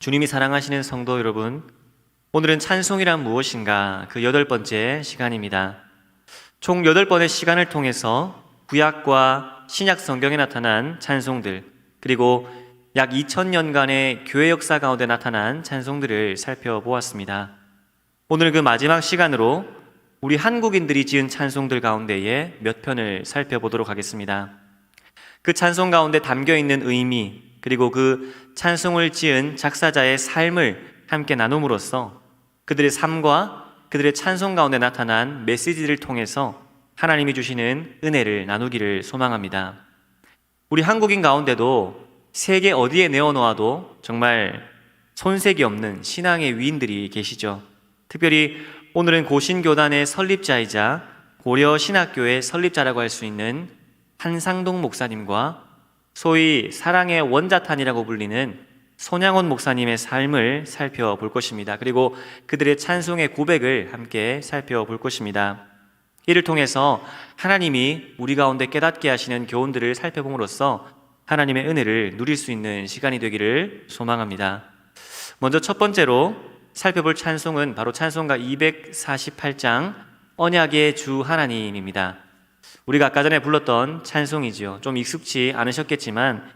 주님이 사랑하시는 성도 여러분, 오늘은 찬송이란 무엇인가 그 8번째 시간입니다. 총 8번의 시간을 통해서 구약과 신약 성경에 나타난 찬송들, 그리고 약 2000년간의 교회 역사 가운데 나타난 찬송들을 살펴보았습니다. 오늘 그 마지막 시간으로 우리 한국인들이 지은 찬송들 가운데에 몇 편을 살펴보도록 하겠습니다. 그 찬송 가운데 담겨있는 의미, 그리고 그 찬송을 지은 작사자의 삶을 함께 나눔으로써 그들의 삶과 그들의 찬송 가운데 나타난 메시지를 통해서 하나님이 주시는 은혜를 나누기를 소망합니다. 우리 한국인 가운데도 세계 어디에 내어놓아도 정말 손색이 없는 신앙의 위인들이 계시죠. 특별히 오늘은 고신교단의 설립자이자 고려신학교의 설립자라고 할 수 있는 한상동 목사님과 소위 사랑의 원자탄이라고 불리는 손양원 목사님의 삶을 살펴볼 것입니다. 그리고 그들의 찬송의 고백을 함께 살펴볼 것입니다. 이를 통해서 하나님이 우리 가운데 깨닫게 하시는 교훈들을 살펴봄으로써 하나님의 은혜를 누릴 수 있는 시간이 되기를 소망합니다. 먼저 첫 번째로 살펴볼 찬송은 바로 찬송가 248장 언약의 주 하나님입니다. 우리가 아까 전에 불렀던 찬송이지요. 좀 익숙치 않으셨겠지만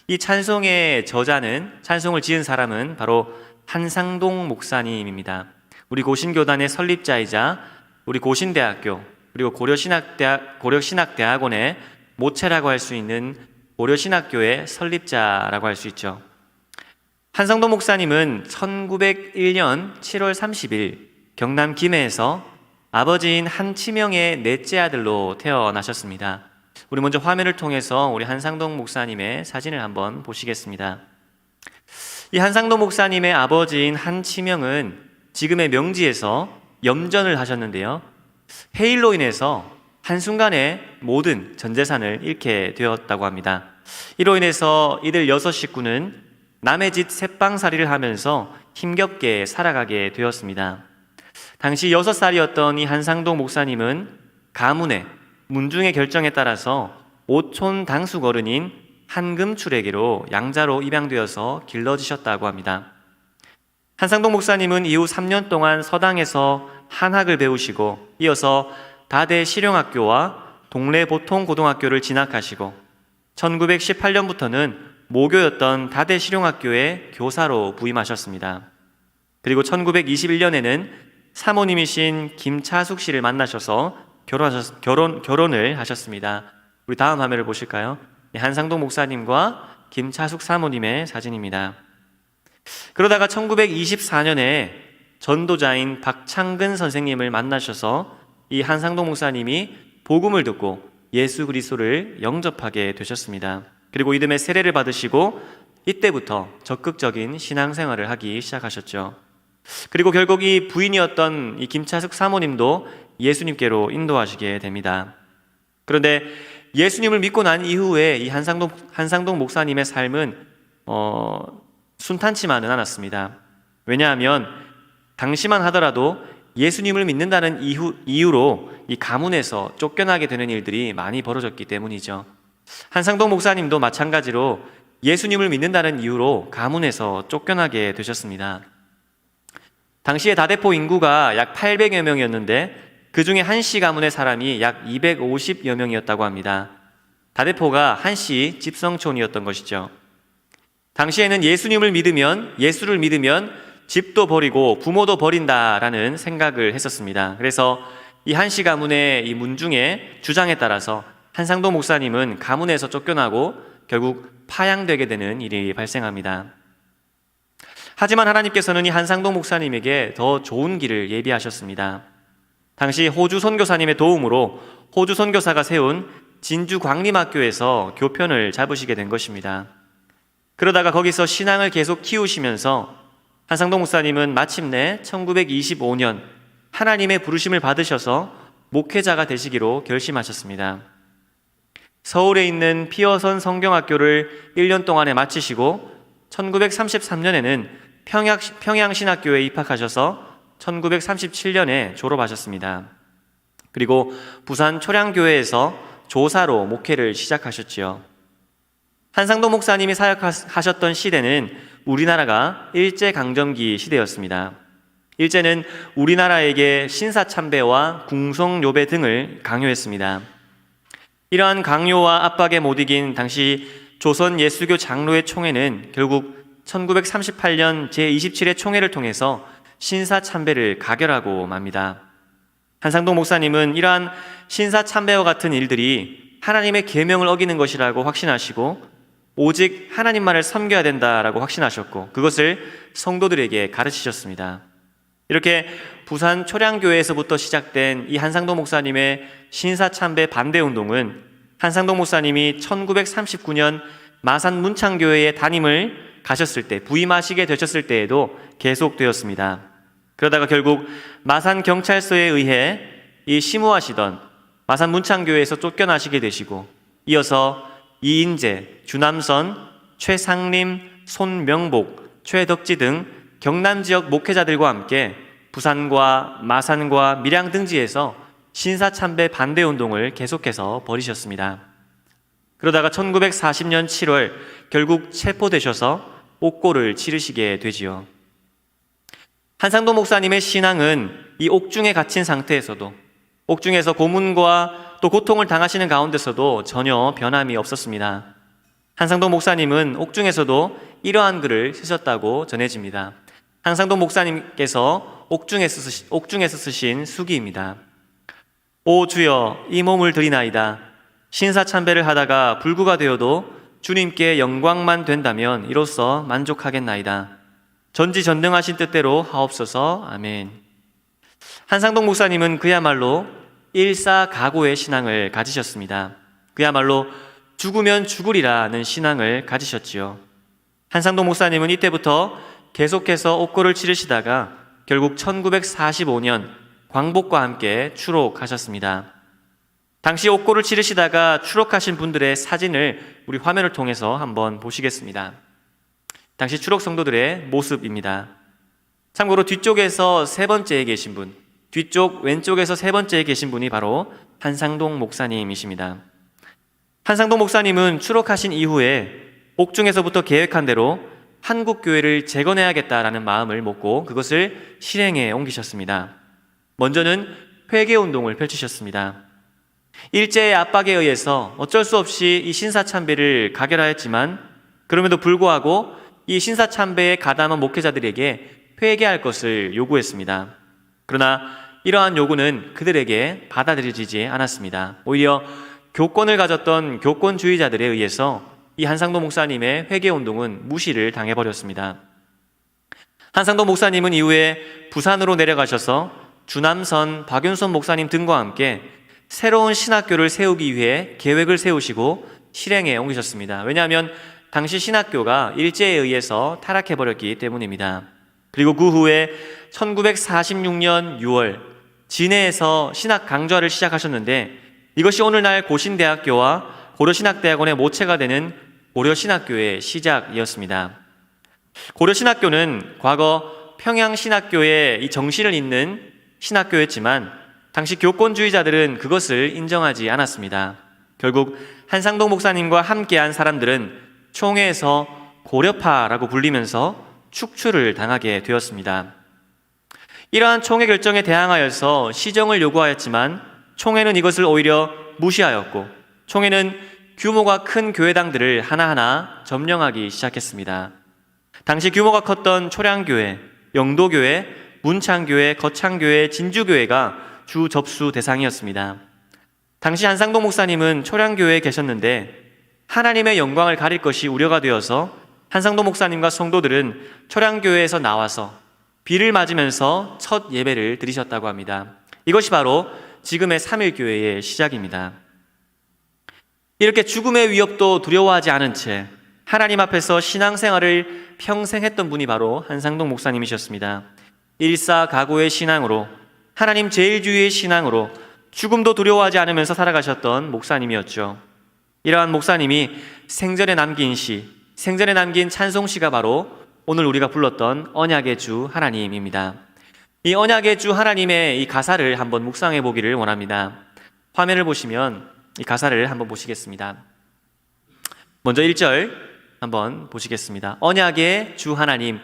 이 찬송의 저자는, 찬송을 지은 사람은 바로 한상동 목사님입니다. 우리 고신교단의 설립자이자 우리 고신대학교 그리고 고려신학대학원의 모체라고 할 수 있는 고려신학교의 설립자라고 할 수 있죠. 한상동 목사님은 1901년 7월 30일 경남 김해에서 아버지인 한치명의 넷째 아들로 태어나셨습니다. 우리 먼저 화면을 통해서 우리 한상동 목사님의 사진을 한번 보시겠습니다. 이 한상동 목사님의 아버지인 한치명은 지금의 명지에서 염전을 하셨는데요. 해일로 인해서 한순간에 모든 전 재산을 잃게 되었다고 합니다. 이로 인해서 이들 6식구는 남의 집 새빵살이를 하면서 힘겹게 살아가게 되었습니다. 당시 6살이었던 이 한상동 목사님은 가문의 문중의 결정에 따라서 오촌 당숙 어른인 한금출에게로 양자로 입양되어서 길러지셨다고 합니다. 한상동 목사님은 이후 3년 동안 서당에서 한학을 배우시고 이어서 다대 실용학교와 동래 보통고등학교를 진학하시고 1918년부터는 모교였던 다대 실용학교의 교사로 부임하셨습니다. 그리고 1921년에는 사모님이신 김차숙 씨를 만나셔서 결혼을 하셨습니다. 우리 다음 화면을 보실까요? 한상동 목사님과 김차숙 사모님의 사진입니다. 그러다가 1924년에 전도자인 박창근 선생님을 만나셔서 이 한상동 목사님이 복음을 듣고 예수 그리스도를 영접하게 되셨습니다. 그리고 이듬해 세례를 받으시고 이때부터 적극적인 신앙생활을 하기 시작하셨죠. 그리고 결국 이 부인이었던 이 김차숙 사모님도 예수님께로 인도하시게 됩니다. 그런데 예수님을 믿고 난 이후에 이 한상동 목사님의 삶은 순탄치만은 않았습니다. 왜냐하면 당시만 하더라도 예수님을 믿는다는 이유로 이 가문에서 쫓겨나게 되는 일들이 많이 벌어졌기 때문이죠. 한상동 목사님도 마찬가지로 예수님을 믿는다는 이유로 가문에서 쫓겨나게 되셨습니다. 당시에 다대포 인구가 약 800여 명이었는데 그 중에 한씨 가문의 사람이 약 250여 명이었다고 합니다. 다대포가 한씨 집성촌이었던 것이죠. 당시에는 예수를 믿으면 집도 버리고 부모도 버린다라는 생각을 했었습니다. 그래서 이 한씨 가문의 이 문중의 주장에 따라서 한상동 목사님은 가문에서 쫓겨나고 결국 파양되게 되는 일이 발생합니다. 하지만 하나님께서는 이 한상동 목사님에게 더 좋은 길을 예비하셨습니다. 당시 호주 선교사님의 도움으로 호주 선교사가 세운 진주 광림학교에서 교편을 잡으시게 된 것입니다. 그러다가 거기서 신앙을 계속 키우시면서 한상동 목사님은 마침내 1925년 하나님의 부르심을 받으셔서 목회자가 되시기로 결심하셨습니다. 서울에 있는 피어선 성경학교를 1년 동안에 마치시고 1933년에는 평양신학교에 입학하셔서 1937년에 졸업하셨습니다. 그리고 부산 초량교회에서 조사로 목회를 시작하셨지요. 한상동 목사님이 사역하셨던 시대는 우리나라가 일제강점기 시대였습니다. 일제는 우리나라에게 신사참배와 궁성요배 등을 강요했습니다. 이러한 강요와 압박에 못 이긴 당시 조선 예수교 장로회 총회는 결국 1938년 제27회 총회를 통해서 신사참배를 가결하고 맙니다. 한상동 목사님은 이러한 신사참배와 같은 일들이 하나님의 계명을 어기는 것이라고 확신하시고 오직 하나님만을 섬겨야 된다라고 확신하셨고 그것을 성도들에게 가르치셨습니다. 이렇게 부산 초량교회에서부터 시작된 이 한상동 목사님의 신사참배 반대운동은 한상동 목사님이 1939년 마산 문창교회에 담임을 가셨을 때, 부임하시게 되셨을 때에도 계속되었습니다. 그러다가 결국 마산 경찰서에 의해 이 심우하시던 마산 문창교회에서 쫓겨나시게 되시고 이어서 이인재, 주남선, 최상림, 손명복, 최덕지 등 경남 지역 목회자들과 함께 부산과 마산과 밀양 등지에서 신사참배 반대운동을 계속해서 벌이셨습니다. 그러다가 1940년 7월 결국 체포되셔서 옥고를 치르시게 되지요. 한상동 목사님의 신앙은 이 옥중에 갇힌 상태에서도 옥중에서 고문과 또 고통을 당하시는 가운데서도 전혀 변함이 없었습니다. 한상동 목사님은 옥중에서도 이러한 글을 쓰셨다고 전해집니다. 한상동 목사님께서 옥중에서 쓰신 수기입니다. 오 주여, 이 몸을 드리나이다. 신사참배를 하다가 불구가 되어도 주님께 영광만 된다면 이로써 만족하겠나이다. 전지전능하신 뜻대로 하옵소서. 아멘. 한상동 목사님은 그야말로 일사각오의 신앙을 가지셨습니다. 그야말로 죽으면 죽으리라는 신앙을 가지셨지요. 한상동 목사님은 이때부터 계속해서 옥고를 치르시다가 결국 1945년 광복과 함께 추록하셨습니다. 당시 옥고를 치르시다가 추록하신 분들의 사진을 우리 화면을 통해서 한번 보시겠습니다. 당시 추록 성도들의 모습입니다. 참고로 뒤쪽에서 세 번째에 계신 분, 뒤쪽 왼쪽에서 세 번째에 계신 분이 바로 한상동 목사님이십니다. 한상동 목사님은 추록하신 이후에 옥중에서부터 계획한 대로 한국교회를 재건해야겠다라는 마음을 먹고 그것을 실행에 옮기셨습니다. 먼저는 회개운동을 펼치셨습니다. 일제의 압박에 의해서 어쩔 수 없이 이 신사참배를 가결하였지만 그럼에도 불구하고 이 신사참배에 가담한 목회자들에게 회개할 것을 요구했습니다. 그러나 이러한 요구는 그들에게 받아들여지지 않았습니다. 오히려 교권을 가졌던 교권주의자들에 의해서 이 한상동 목사님의 회개운동은 무시를 당해버렸습니다. 한상동 목사님은 이후에 부산으로 내려가셔서 주남선, 박윤선 목사님 등과 함께 새로운 신학교를 세우기 위해 계획을 세우시고 실행에 옮기셨습니다. 왜냐하면 당시 신학교가 일제에 의해서 타락해버렸기 때문입니다. 그리고 그 후에 1946년 6월 진해에서 신학 강좌를 시작하셨는데 이것이 오늘날 고신대학교와 고려신학대학원의 모체가 되는 고려신학교의 시작이었습니다. 고려신학교는 과거 평양신학교의 이 정신을 잇는 신학교였지만 당시 교권주의자들은 그것을 인정하지 않았습니다. 결국 한상동 목사님과 함께한 사람들은 총회에서 고려파라고 불리면서 축출을 당하게 되었습니다. 이러한 총회 결정에 대항하여서 시정을 요구하였지만 총회는 이것을 오히려 무시하였고 총회는 규모가 큰 교회당들을 하나하나 점령하기 시작했습니다. 당시 규모가 컸던 초량교회, 영도교회, 문창교회, 거창교회, 진주교회가 주 접수 대상이었습니다. 당시 한상동 목사님은 초량교회에 계셨는데 하나님의 영광을 가릴 것이 우려가 되어서 한상동 목사님과 성도들은 초량교회에서 나와서 비를 맞으면서 첫 예배를 드리셨다고 합니다. 이것이 바로 지금의 삼일교회의 시작입니다. 이렇게 죽음의 위협도 두려워하지 않은 채 하나님 앞에서 신앙생활을 평생 했던 분이 바로 한상동 목사님이셨습니다. 일사각오의 신앙으로 하나님 제일주의의 신앙으로 죽음도 두려워하지 않으면서 살아가셨던 목사님이었죠. 이러한 목사님이 생전에 남긴 시, 생전에 남긴 찬송시가 바로 오늘 우리가 불렀던 언약의 주 하나님입니다. 이 언약의 주 하나님의 이 가사를 한번 묵상해 보기를 원합니다. 화면을 보시면 이 가사를 한번 보시겠습니다. 먼저 1절 한번 보시겠습니다. 언약의 주 하나님,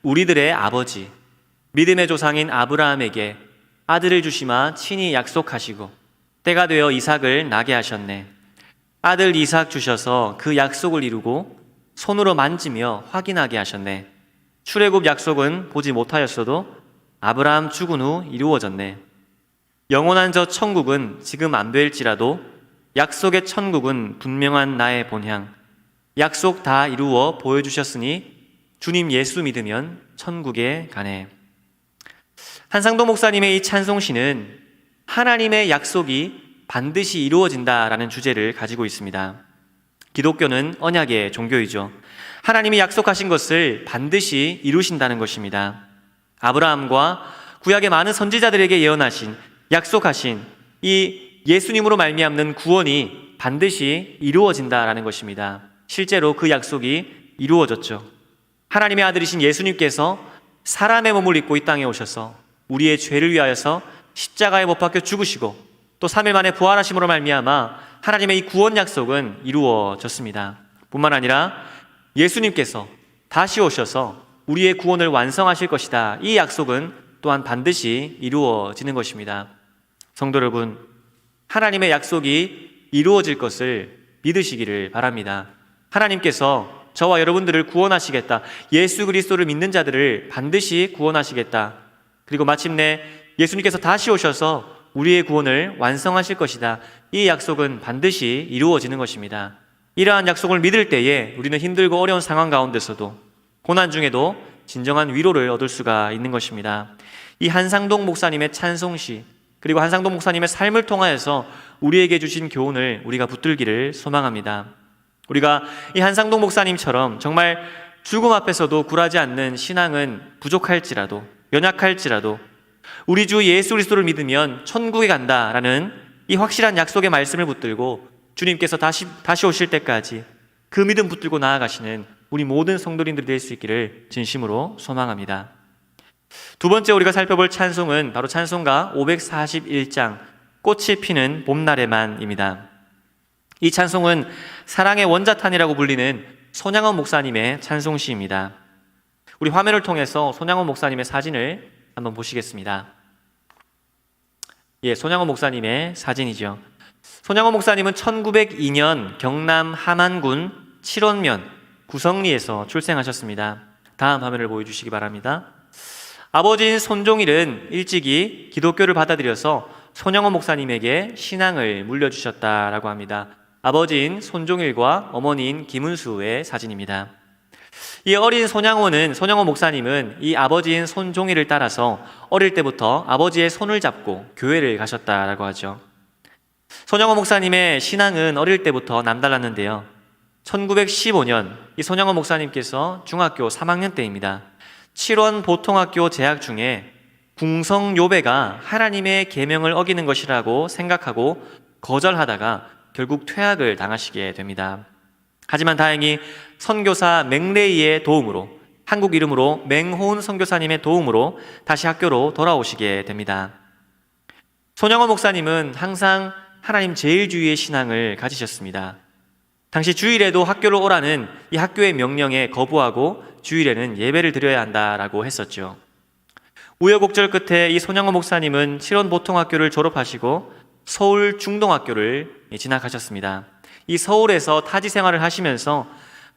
우리들의 아버지, 믿음의 조상인 아브라함에게 아들을 주시마 친히 약속하시고 때가 되어 이삭을 낳게 하셨네. 아들 이삭 주셔서 그 약속을 이루고 손으로 만지며 확인하게 하셨네. 출애굽 약속은 보지 못하였어도 아브라함 죽은 후 이루어졌네. 영원한 저 천국은 지금 안 될지라도 약속의 천국은 분명한 나의 본향. 약속 다 이루어 보여주셨으니 주님 예수 믿으면 천국에 가네. 한상동 목사님의 이 찬송시는 하나님의 약속이 반드시 이루어진다라는 주제를 가지고 있습니다. 기독교는 언약의 종교이죠. 하나님이 약속하신 것을 반드시 이루신다는 것입니다. 아브라함과 구약의 많은 선지자들에게 예언하신, 약속하신 이 예수님으로 말미암는 구원이 반드시 이루어진다라는 것입니다. 실제로 그 약속이 이루어졌죠. 하나님의 아들이신 예수님께서 사람의 몸을 입고 이 땅에 오셔서 우리의 죄를 위하여서 십자가에 못 박혀 죽으시고 또 3일 만에 부활하심으로 말미암아 하나님의 이 구원 약속은 이루어졌습니다. 뿐만 아니라 예수님께서 다시 오셔서 우리의 구원을 완성하실 것이다. 이 약속은 또한 반드시 이루어지는 것입니다. 성도 여러분, 하나님의 약속이 이루어질 것을 믿으시기를 바랍니다. 하나님께서 저와 여러분들을 구원하시겠다. 예수 그리스도를 믿는 자들을 반드시 구원하시겠다. 그리고 마침내 예수님께서 다시 오셔서 우리의 구원을 완성하실 것이다. 이 약속은 반드시 이루어지는 것입니다. 이러한 약속을 믿을 때에 우리는 힘들고 어려운 상황 가운데서도 고난 중에도 진정한 위로를 얻을 수가 있는 것입니다. 이 한상동 목사님의 찬송시 그리고 한상동 목사님의 삶을 통하여서 우리에게 주신 교훈을 우리가 붙들기를 소망합니다. 우리가 이 한상동 목사님처럼 정말 죽음 앞에서도 굴하지 않는 신앙은 부족할지라도 연약할지라도 우리 주 예수 그리스도를 믿으면 천국에 간다라는 이 확실한 약속의 말씀을 붙들고 주님께서 다시 오실 때까지 그 믿음 붙들고 나아가시는 우리 모든 성도님들이 될 수 있기를 진심으로 소망합니다. 두 번째 우리가 살펴볼 찬송은 바로 찬송가 541장 꽃이 피는 봄날에만입니다. 이 찬송은 사랑의 원자탄이라고 불리는 손양원 목사님의 찬송시입니다. 우리 화면을 통해서 손양원 목사님의 사진을 한번 보시겠습니다. 예, 손양원 목사님의 사진이죠. 손양원 목사님은 1902년 경남 함안군 칠원면 구성리에서 출생하셨습니다. 다음 화면을 보여주시기 바랍니다. 아버지인 손종일은 일찍이 기독교를 받아들여서 손양원 목사님에게 신앙을 물려주셨다라고 합니다. 아버지인 손종일과 어머니인 김은수의 사진입니다. 이 어린 손양원 목사님은 이 아버지인 손종일을 따라서 어릴 때부터 아버지의 손을 잡고 교회를 가셨다라고 하죠. 손양원 목사님의 신앙은 어릴 때부터 남달랐는데요. 1915년 이 손양원 목사님께서 중학교 3학년 때입니다. 칠원 보통학교 재학 중에 궁성요배가 하나님의 계명을 어기는 것이라고 생각하고 거절하다가 결국 퇴학을 당하시게 됩니다. 하지만 다행히 선교사 맹레이의 도움으로, 한국 이름으로 맹호은 선교사님의 도움으로 다시 학교로 돌아오시게 됩니다. 손양원 목사님은 항상 하나님 제일주의의 신앙을 가지셨습니다. 당시 주일에도 학교로 오라는 이 학교의 명령에 거부하고 주일에는 예배를 드려야 한다라고 했었죠. 우여곡절 끝에 이 손양원 목사님은 칠원보통학교를 졸업하시고 서울 중동학교를 진학하셨습니다. 이 서울에서 타지 생활을 하시면서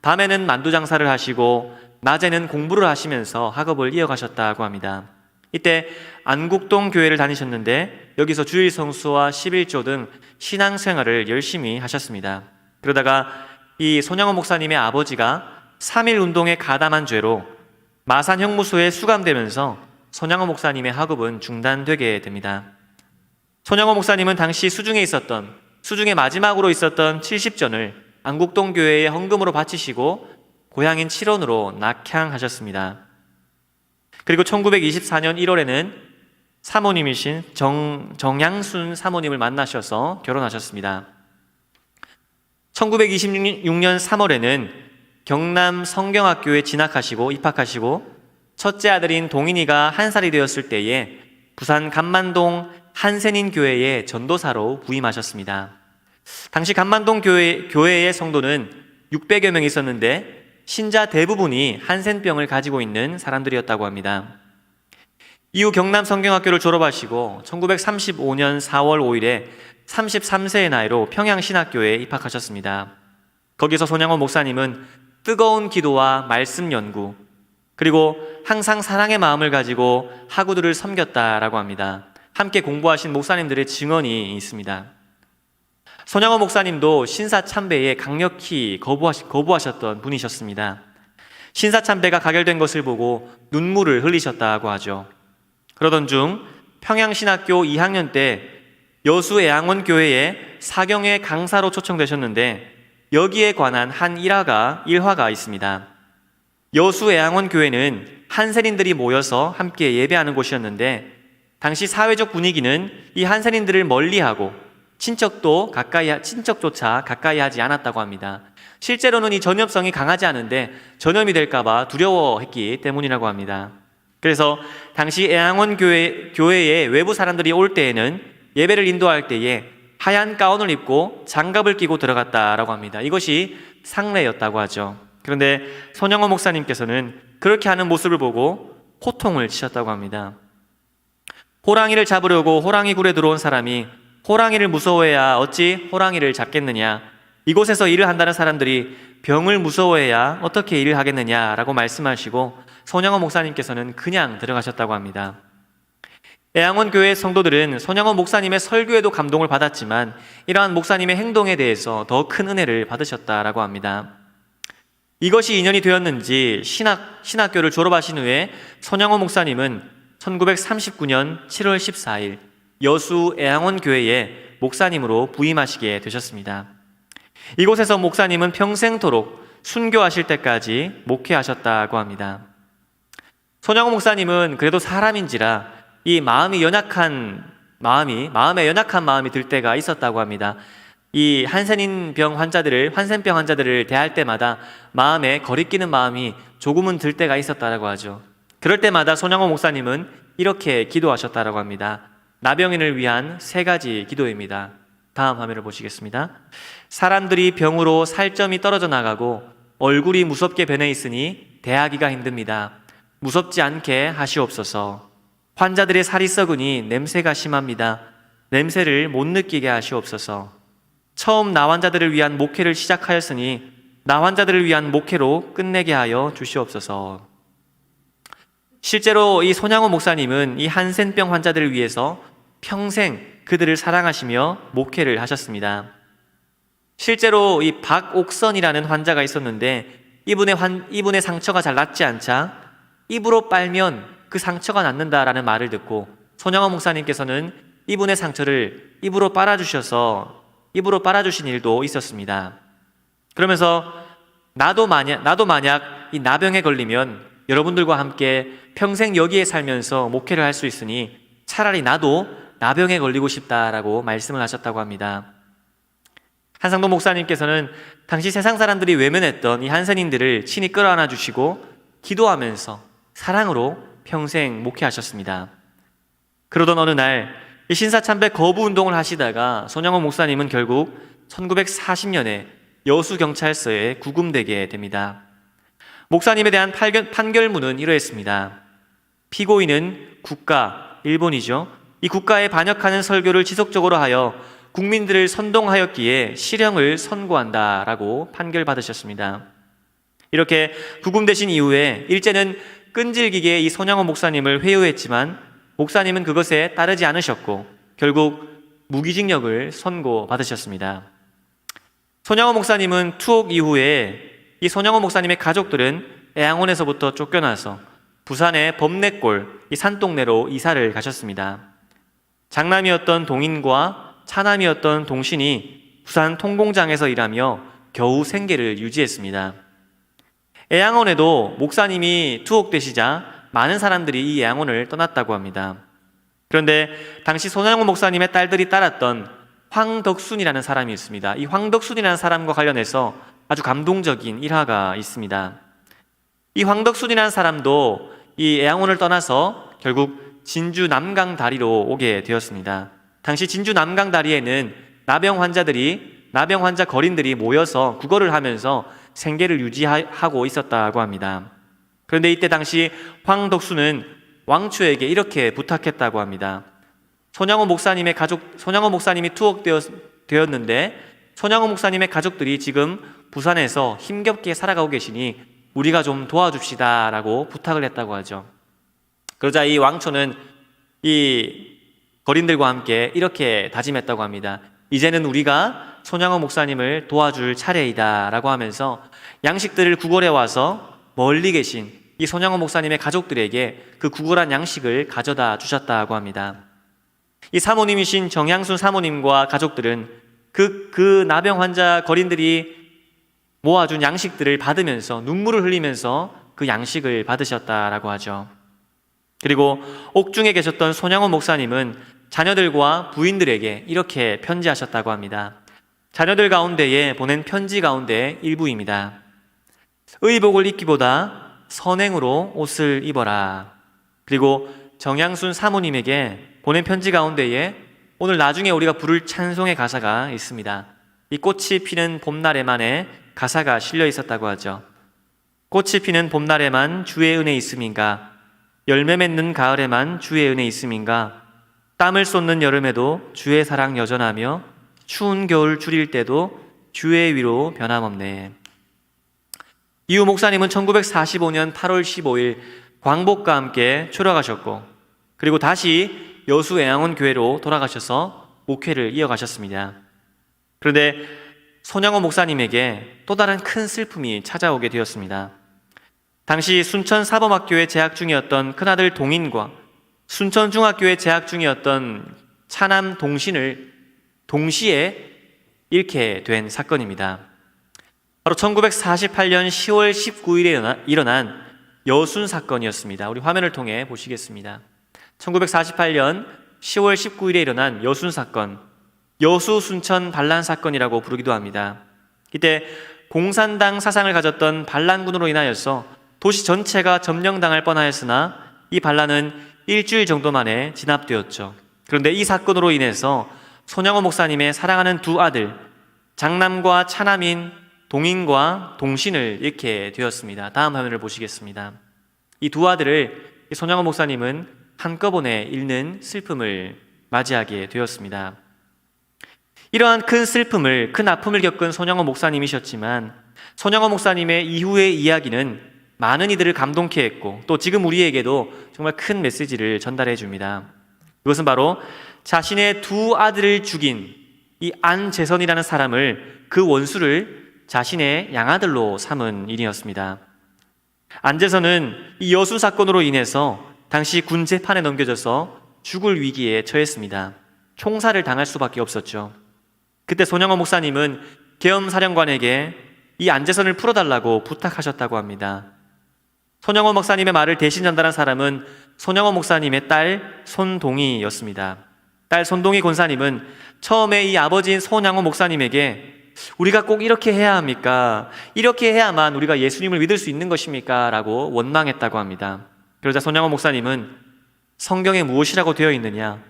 밤에는 만두 장사를 하시고 낮에는 공부를 하시면서 학업을 이어가셨다고 합니다. 이때 안국동 교회를 다니셨는데 여기서 주일 성수와 11조 등 신앙생활을 열심히 하셨습니다. 그러다가 이 손양원 목사님의 아버지가 3.1 운동에 가담한 죄로 마산 형무소에 수감되면서 손양원 목사님의 학업은 중단되게 됩니다. 손양원 목사님은 당시 수중에 마지막으로 있었던 70전을 안국동 교회에 헌금으로 바치시고 고향인 칠원으로 낙향하셨습니다. 그리고 1924년 1월에는 사모님이신 정양순 사모님을 만나셔서 결혼하셨습니다. 1926년 3월에는 경남 성경학교에 진학하시고 입학하시고 첫째 아들인 동인이가 1살이 되었을 때에 부산 간만동 한센인 교회에 전도사로 부임하셨습니다. 당시 간만동 교회의 성도는 600여 명이 있었는데 신자 대부분이 한센병을 가지고 있는 사람들이었다고 합니다. 이후 경남 성경학교를 졸업하시고 1935년 4월 5일에 33세의 나이로 평양신학교에 입학하셨습니다. 거기서 손양원 목사님은 뜨거운 기도와 말씀 연구, 그리고 항상 사랑의 마음을 가지고 학우들을 섬겼다라고 합니다. 함께 공부하신 목사님들의 증언이 있습니다. 손양원 목사님도 신사참배에 강력히 거부하셨던 분이셨습니다. 신사참배가 가결된 것을 보고 눈물을 흘리셨다고 하죠. 그러던 중 평양신학교 2학년 때 여수애양원교회에 사경회 강사로 초청되셨는데 여기에 관한 한 일화가 있습니다. 여수애양원교회는 한센인들이 모여서 함께 예배하는 곳이었는데 당시 사회적 분위기는 이 한센인들을 멀리하고 친척조차 가까이 하지 않았다고 합니다. 실제로는 이 전염성이 강하지 않은데 전염이 될까봐 두려워했기 때문이라고 합니다. 그래서 당시 애양원 교회에 외부 사람들이 올 때에는 예배를 인도할 때에 하얀 가운을 입고 장갑을 끼고 들어갔다라고 합니다. 이것이 상례였다고 하죠. 그런데 손양원 목사님께서는 그렇게 하는 모습을 보고 호통을 치셨다고 합니다. 호랑이를 잡으려고 호랑이 굴에 들어온 사람이 호랑이를 무서워해야 어찌 호랑이를 잡겠느냐, 이곳에서 일을 한다는 사람들이 병을 무서워해야 어떻게 일을 하겠느냐라고 말씀하시고 손양원 목사님께서는 그냥 들어가셨다고 합니다. 애양원 교회 성도들은 손양원 목사님의 설교에도 감동을 받았지만 이러한 목사님의 행동에 대해서 더 큰 은혜를 받으셨다라고 합니다. 이것이 인연이 되었는지 신학교를 졸업하신 후에 손양원 목사님은 1939년 7월 14일 여수 애양원 교회에 목사님으로 부임하시게 되셨습니다. 이곳에서 목사님은 평생토록 순교하실 때까지 목회하셨다고 합니다. 손양원 목사님은 그래도 사람인지라 이 마음에 연약한 마음이 들 때가 있었다고 합니다. 이 한센병 환자들을 대할 때마다 마음에 거리끼는 마음이 조금은 들 때가 있었다라고 하죠. 그럴 때마다 손양원 목사님은 이렇게 기도하셨다라고 합니다. 나병인을 위한 3가지 기도입니다. 다음 화면을 보시겠습니다. 사람들이 병으로 살점이 떨어져 나가고 얼굴이 무섭게 변해 있으니 대하기가 힘듭니다. 무섭지 않게 하시옵소서. 환자들의 살이 썩으니 냄새가 심합니다. 냄새를 못 느끼게 하시옵소서. 처음 나환자들을 위한 목회를 시작하였으니 나환자들을 위한 목회로 끝내게 하여 주시옵소서. 실제로 이 손양원 목사님은 이 한센병 환자들을 위해서 평생 그들을 사랑하시며 목회를 하셨습니다. 실제로 이 박옥선이라는 환자가 있었는데 이분의 상처가 잘 낫지 않자 입으로 빨면 그 상처가 낫는다라는 말을 듣고 손양원 목사님께서는 이분의 상처를 입으로 빨아주신 일도 있었습니다. 그러면서 나도 만약 이 나병에 걸리면 여러분들과 함께 평생 여기에 살면서 목회를 할 수 있으니 차라리 나도 나병에 걸리고 싶다라고 말씀을 하셨다고 합니다. 한상동 목사님께서는 당시 세상 사람들이 외면했던 이 한센인들을 친히 끌어안아 주시고 기도하면서 사랑으로 평생 목회하셨습니다. 그러던 어느 날 이 신사참배 거부 운동을 하시다가 손양원 목사님은 결국 1940년에 여수경찰서에 구금되게 됩니다. 목사님에 대한 판결문은 이러했습니다. 피고인은 일본이죠. 이 국가에 반역하는 설교를 지속적으로 하여 국민들을 선동하였기에 실형을 선고한다라고 판결받으셨습니다. 이렇게 구금되신 이후에 일제는 끈질기게 이 손양원 목사님을 회유했지만 목사님은 그것에 따르지 않으셨고 결국 무기징역을 선고받으셨습니다. 손양원 목사님은 투옥 이후에 이 손양원 목사님의 가족들은 애양원에서부터 쫓겨나서 부산의 범내골 이 산동네로 이사를 가셨습니다. 장남이었던 동인과 차남이었던 동신이 부산 통공장에서 일하며 겨우 생계를 유지했습니다. 애양원에도 목사님이 투옥되시자 많은 사람들이 이 애양원을 떠났다고 합니다. 그런데 당시 손양원 목사님의 딸들이 따랐던 황덕순이라는 사람이 있습니다. 이 황덕순이라는 사람과 관련해서 아주 감동적인 일화가 있습니다. 이 황덕순이라는 사람도 이 애양원을 떠나서 결국 진주 남강 다리로 오게 되었습니다. 당시 진주 남강 다리에는 나병 환자 거린들이 모여서 구걸을 하면서 생계를 유지하고 있었다고 합니다. 그런데 이때 당시 황덕수는 왕초에게 이렇게 부탁했다고 합니다. 손양호 목사님이 투옥되었는데 손양호 목사님의 가족들이 지금 부산에서 힘겹게 살아가고 계시니 우리가 좀 도와줍시다 라고 부탁을 했다고 하죠. 그러자 이 왕초는 이 거린들과 함께 이렇게 다짐했다고 합니다. 이제는 우리가 손양호 목사님을 도와줄 차례이다 라고 하면서 양식들을 구걸해 와서 멀리 계신 이 손양호 목사님의 가족들에게 그 구걸한 양식을 가져다 주셨다고 합니다. 이 사모님이신 정향순 사모님과 가족들은 그 나병 환자 거린들이 모아준 양식들을 받으면서 눈물을 흘리면서 그 양식을 받으셨다라고 하죠. 그리고 옥중에 계셨던 손양호 목사님은 자녀들과 부인들에게 이렇게 편지하셨다고 합니다. 자녀들 가운데에 보낸 편지 가운데 일부입니다. 의복을 입기보다 선행으로 옷을 입어라. 그리고 정향순 사모님에게 보낸 편지 가운데에 오늘 나중에 우리가 부를 찬송의 가사가 있습니다. 이 꽃이 피는 봄날에만의 가사가 실려 있었다고 하죠. 꽃이 피는 봄날에만 주의 은혜 있음인가? 열매 맺는 가을에만 주의 은혜 있음인가? 땀을 쏟는 여름에도 주의 사랑 여전하며 추운 겨울 줄일 때도 주의 위로 변함없네. 이후 목사님은 1945년 8월 15일 광복과 함께 초락하셨고 그리고 다시 여수 애양원 교회로 돌아가셔서 목회를 이어가셨습니다. 그런데 손양호 목사님에게 또 다른 큰 슬픔이 찾아오게 되었습니다. 당시 순천사범학교에 재학 중이었던 큰아들 동인과 순천중학교에 재학 중이었던 차남 동신을 동시에 잃게 된 사건입니다. 바로 1948년 10월 19일에 일어난 여순 사건이었습니다. 우리 화면을 통해 보시겠습니다. 1948년 10월 19일에 일어난 여순 사건, 여수 순천 반란 사건이라고 부르기도 합니다. 이때 공산당 사상을 가졌던 반란군으로 인하여서 도시 전체가 점령당할 뻔하였으나 이 반란은 일주일 정도 만에 진압되었죠. 그런데 이 사건으로 인해서 손양호 목사님의 사랑하는 두 아들 장남과 차남인 동인과 동신을 잃게 되었습니다. 다음 화면을 보시겠습니다. 이 두 아들을 손양호 목사님은 한꺼번에 잃는 슬픔을 맞이하게 되었습니다. 이러한 큰 슬픔을, 큰 아픔을 겪은 손양호 목사님이셨지만 손양호 목사님의 이후의 이야기는 많은 이들을 감동케 했고 또 지금 우리에게도 정말 큰 메시지를 전달해 줍니다. 이것은 바로 자신의 두 아들을 죽인 이 안재선이라는 사람을, 그 원수를 자신의 양아들로 삼은 일이었습니다. 안재선은 이 여수 사건으로 인해서 당시 군 재판에 넘겨져서 죽을 위기에 처했습니다. 총살을 당할 수밖에 없었죠. 그때 손양호 목사님은 계엄사령관에게 이 안재선을 풀어달라고 부탁하셨다고 합니다. 손양호 목사님의 말을 대신 전달한 사람은 손양호 목사님의 딸 손동희였습니다. 딸 손동희 권사님은 처음에 이 아버지인 손양호 목사님에게 우리가 꼭 이렇게 해야 합니까? 이렇게 해야만 우리가 예수님을 믿을 수 있는 것입니까? 라고 원망했다고 합니다. 그러자 손양호 목사님은 성경에 무엇이라고 되어 있느냐?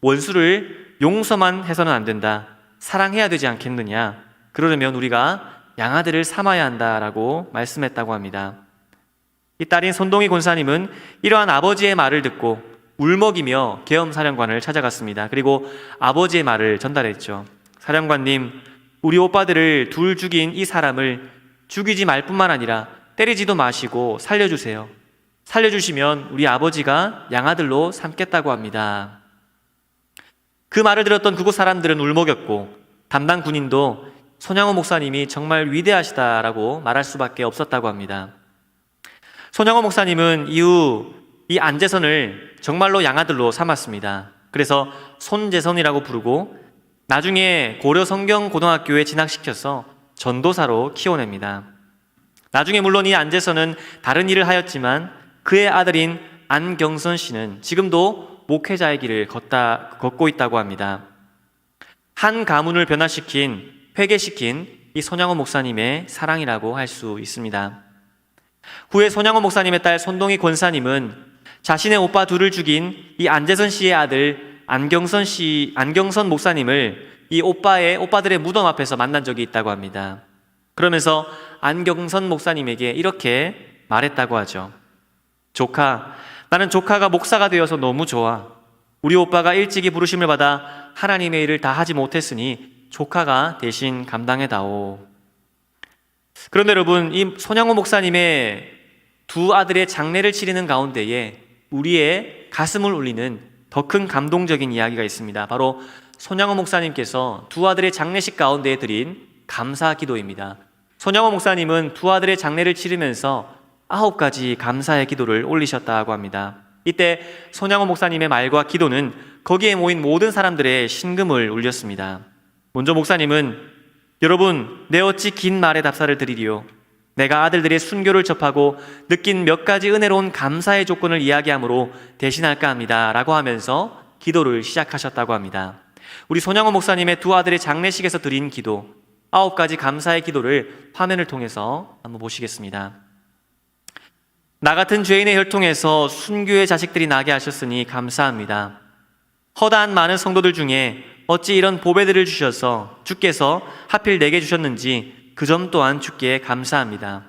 원수를 용서만 해서는 안 된다. 사랑해야 되지 않겠느냐? 그러려면 우리가 양아들을 삼아야 한다라고 말씀했다고 합니다. 이 딸인 손동희 권사님은 이러한 아버지의 말을 듣고 울먹이며 계엄사령관을 찾아갔습니다. 그리고 아버지의 말을 전달했죠. 사령관님, 우리 오빠들을 둘 죽인 이 사람을 죽이지 말 뿐만 아니라 때리지도 마시고 살려주세요. 살려주시면 우리 아버지가 양아들로 삼겠다고 합니다. 그 말을 들었던 그곳 사람들은 울먹였고 담당 군인도 손양호 목사님이 정말 위대하시다라고 말할 수밖에 없었다고 합니다. 손양호 목사님은 이후 이 안재선을 정말로 양아들로 삼았습니다. 그래서 손재선이라고 부르고 나중에 고려성경고등학교에 진학시켜서 전도사로 키워냅니다. 나중에 물론 이 안재선은 다른 일을 하였지만 그의 아들인 안경선 씨는 지금도 목회자의 길을 걷고 있다고 합니다. 한 가문을 변화시킨, 회개시킨 이 손양호 목사님의 사랑이라고 할 수 있습니다. 후에 손양호 목사님의 딸 손동희 권사님은 자신의 오빠 둘을 죽인 이 안재선 씨의 아들 안경선 목사님을 이 오빠들의 무덤 앞에서 만난 적이 있다고 합니다. 그러면서 안경선 목사님에게 이렇게 말했다고 하죠. 조카, 나는 조카가 목사가 되어서 너무 좋아. 우리 오빠가 일찍이 부르심을 받아 하나님의 일을 다 하지 못했으니 조카가 대신 감당해다오. 그런데 여러분, 이 손양호 목사님의 두 아들의 장례를 치르는 가운데에 우리의 가슴을 울리는 더 큰 감동적인 이야기가 있습니다. 바로 손양호 목사님께서 두 아들의 장례식 가운데에 드린 감사 기도입니다. 손양호 목사님은 두 아들의 장례를 치르면서 9가지 감사의 기도를 올리셨다고 합니다. 이때 손양호 목사님의 말과 기도는 거기에 모인 모든 사람들의 심금을 울렸습니다. 먼저 목사님은 여러분, 내 어찌 긴 말에 답사를 드리리요. 내가 아들들의 순교를 접하고 느낀 몇 가지 은혜로운 감사의 조건을 이야기함으로 대신할까 합니다 라고 하면서 기도를 시작하셨다고 합니다. 우리 손양호 목사님의 두 아들의 장례식에서 드린 기도 9가지 감사의 기도를 화면을 통해서 한번 보시겠습니다. 나 같은 죄인의 혈통에서 순교의 자식들이 나게 하셨으니 감사합니다. 허다한 많은 성도들 중에 어찌 이런 보배들을 주셔서 주께서 하필 내게 주셨는지 그 점 또한 주께 감사합니다.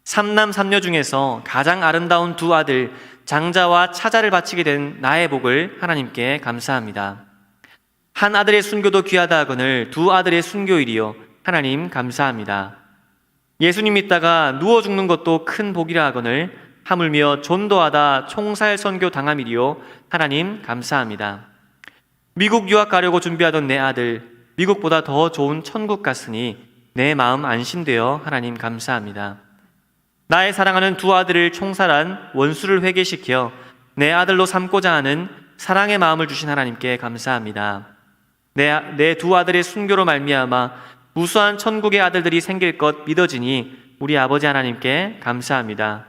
삼남 삼녀 중에서 가장 아름다운 두 아들 장자와 차자를 바치게 된 나의 복을 하나님께 감사합니다. 한 아들의 순교도 귀하다 하거늘 두 아들의 순교일이요 하나님 감사합니다. 예수님 믿다가 누워 죽는 것도 큰 복이라 하거늘 하물며 전도하다 총살 선교 당함이리요 하나님 감사합니다. 미국 유학 가려고 준비하던 내 아들 미국보다 더 좋은 천국 갔으니 내 마음 안심되어 하나님 감사합니다. 나의 사랑하는 두 아들을 총살한 원수를 회개시켜 내 아들로 삼고자 하는 사랑의 마음을 주신 하나님께 감사합니다. 내 두 아들의 순교로 말미암아 무수한 천국의 아들들이 생길 것 믿어지니 우리 아버지 하나님께 감사합니다.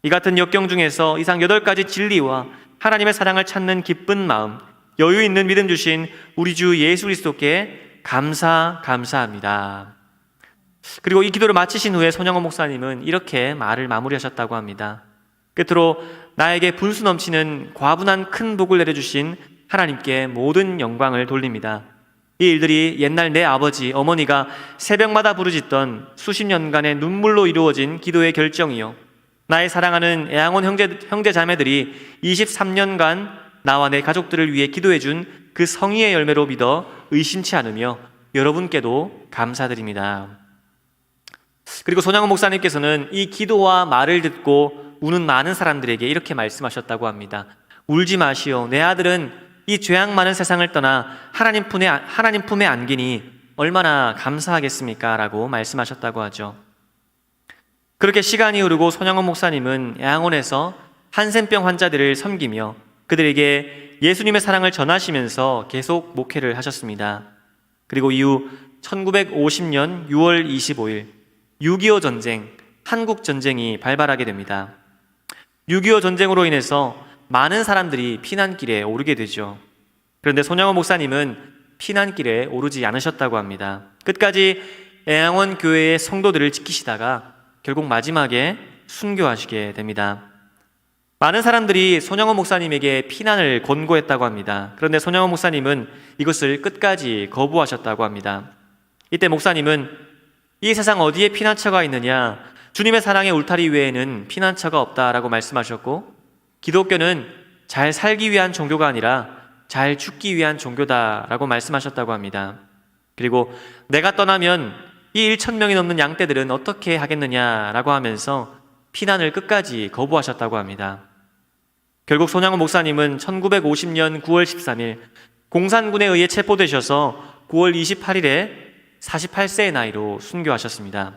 이 같은 역경 중에서 이상 8가지 진리와 하나님의 사랑을 찾는 기쁜 마음, 여유 있는 믿음 주신 우리 주 예수 그리스도께 감사합니다. 그리고 이 기도를 마치신 후에 손양호 목사님은 이렇게 말을 마무리하셨다고 합니다. 끝으로 나에게 분수 넘치는 과분한 큰 복을 내려주신 하나님께 모든 영광을 돌립니다. 이 일들이 옛날 내 아버지, 어머니가 새벽마다 부르짖던 수십 년간의 눈물로 이루어진 기도의 결정이요 나의 사랑하는 애양원 형제 자매들이 23년간 나와 내 가족들을 위해 기도해준 그 성의의 열매로 믿어 의심치 않으며 여러분께도 감사드립니다. 그리고 손양호 목사님께서는 이 기도와 말을 듣고 우는 많은 사람들에게 이렇게 말씀하셨다고 합니다. 울지 마시오. 내 아들은 이 죄악 많은 세상을 떠나 하나님 품에 안기니 얼마나 감사하겠습니까? 라고 말씀하셨다고 하죠. 그렇게 시간이 흐르고 손양호 목사님은 애양원에서 한센병 환자들을 섬기며 그들에게 예수님의 사랑을 전하시면서 계속 목회를 하셨습니다. 그리고 이후 1950년 6월 25일 6.25 전쟁, 한국 전쟁이 발발하게 됩니다. 6.25 전쟁으로 인해서 많은 사람들이 피난길에 오르게 되죠. 그런데 손양호 목사님은 피난길에 오르지 않으셨다고 합니다. 끝까지 애양원 교회의 성도들을 지키시다가 결국 마지막에 순교하시게 됩니다. 많은 사람들이 손양호 목사님에게 피난을 권고했다고 합니다. 그런데 손양호 목사님은 이것을 끝까지 거부하셨다고 합니다. 이때 목사님은 이 세상 어디에 피난처가 있느냐? 주님의 사랑의 울타리 외에는 피난처가 없다라고 말씀하셨고 기독교는 잘 살기 위한 종교가 아니라 잘 죽기 위한 종교다라고 말씀하셨다고 합니다. 그리고 내가 떠나면 이 1,000명이 넘는 양떼들은 어떻게 하겠느냐라고 하면서 피난을 끝까지 거부하셨다고 합니다. 결국 손양호 목사님은 1950년 9월 13일 공산군에 의해 체포되셔서 9월 28일에 48세의 나이로 순교하셨습니다.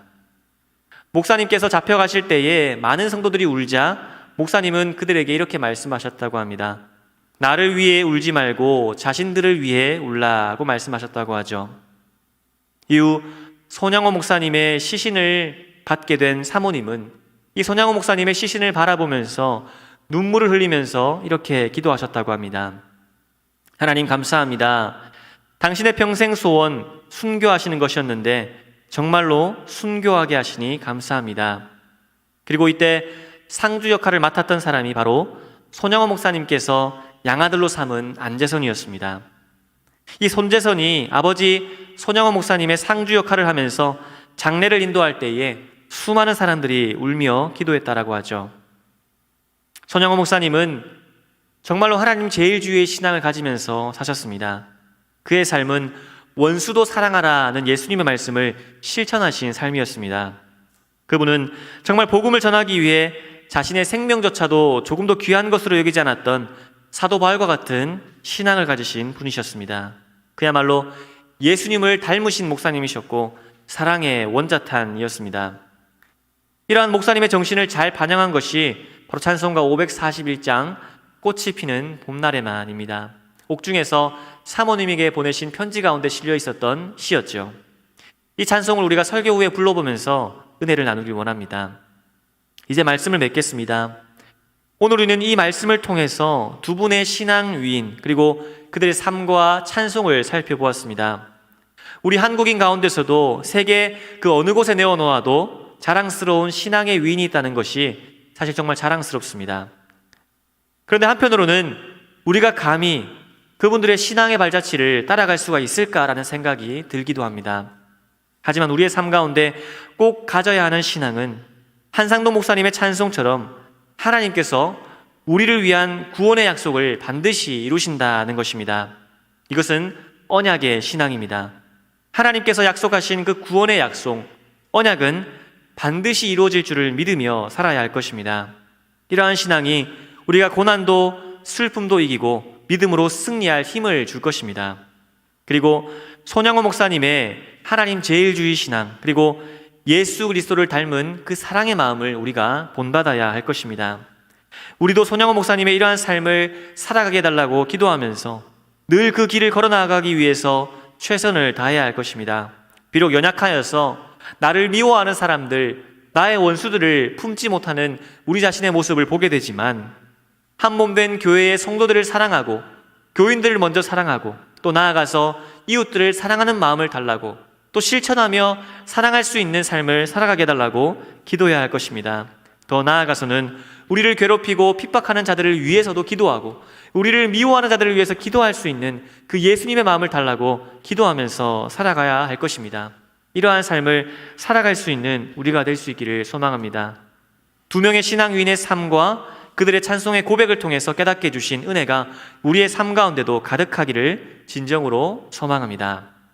목사님께서 잡혀가실 때에 많은 성도들이 울자 목사님은 그들에게 이렇게 말씀하셨다고 합니다. 나를 위해 울지 말고 자신들을 위해 울라고 말씀하셨다고 하죠. 이후 손양호 목사님의 시신을 받게 된 사모님은 이 손양호 목사님의 시신을 바라보면서 눈물을 흘리면서 이렇게 기도하셨다고 합니다. 하나님 감사합니다. 당신의 평생 소원 순교하시는 것이었는데 정말로 순교하게 하시니 감사합니다. 그리고 이때 상주 역할을 맡았던 사람이 바로 손양호 목사님께서 양아들로 삼은 안재선이었습니다. 이 손재선이 아버지 손양호 목사님의 상주 역할을 하면서 장례를 인도할 때에 수많은 사람들이 울며 기도했다라고 하죠. 손영호 목사님은 정말로 하나님 제일주의의 신앙을 가지면서 사셨습니다. 그의 삶은 원수도 사랑하라는 예수님의 말씀을 실천하신 삶이었습니다. 그분은 정말 복음을 전하기 위해 자신의 생명조차도 조금 더 귀한 것으로 여기지 않았던 사도 바울과 같은 신앙을 가지신 분이셨습니다. 그야말로 예수님을 닮으신 목사님이셨고 사랑의 원자탄이었습니다. 이러한 목사님의 정신을 잘 반영한 것이 바로 찬송가 541장 꽃이 피는 봄날에만입니다. 옥중에서 사모님에게 보내신 편지 가운데 실려 있었던 시였죠. 이 찬송을 우리가 설교 후에 불러보면서 은혜를 나누길 원합니다. 이제 말씀을 맺겠습니다. 오늘 우리는 이 말씀을 통해서 두 분의 신앙 위인 그리고 그들의 삶과 찬송을 살펴보았습니다. 우리 한국인 가운데서도 세계 그 어느 곳에 내어놓아도 자랑스러운 신앙의 위인이 있다는 것이 사실 정말 자랑스럽습니다. 그런데 한편으로는 우리가 감히 그분들의 신앙의 발자취를 따라갈 수가 있을까라는 생각이 들기도 합니다. 하지만 우리의 삶 가운데 꼭 가져야 하는 신앙은 한상동 목사님의 찬송처럼 하나님께서 우리를 위한 구원의 약속을 반드시 이루신다는 것입니다. 이것은 언약의 신앙입니다. 하나님께서 약속하신 그 구원의 약속, 언약은 반드시 이루어질 줄을 믿으며 살아야 할 것입니다. 이러한 신앙이 우리가 고난도 슬픔도 이기고 믿음으로 승리할 힘을 줄 것입니다. 그리고 손영호 목사님의 하나님 제일주의 신앙 그리고 예수 그리스도를 닮은 그 사랑의 마음을 우리가 본받아야 할 것입니다. 우리도 손영호 목사님의 이러한 삶을 살아가게 해달라고 기도하면서 늘 그 길을 걸어나가기 위해서 최선을 다해야 할 것입니다. 비록 연약하여서 나를 미워하는 사람들, 나의 원수들을 품지 못하는 우리 자신의 모습을 보게 되지만 한 몸 된 교회의 성도들을 사랑하고 교인들을 먼저 사랑하고 또 나아가서 이웃들을 사랑하는 마음을 달라고 또 실천하며 사랑할 수 있는 삶을 살아가게 해달라고 기도해야 할 것입니다. 더 나아가서는 우리를 괴롭히고 핍박하는 자들을 위해서도 기도하고 우리를 미워하는 자들을 위해서 기도할 수 있는 그 예수님의 마음을 달라고 기도하면서 살아가야 할 것입니다. 이러한 삶을 살아갈 수 있는 우리가 될 수 있기를 소망합니다. 두 명의 신앙 위인의 삶과 그들의 찬송의 고백을 통해서 깨닫게 해주신 은혜가 우리의 삶 가운데도 가득하기를 진정으로 소망합니다.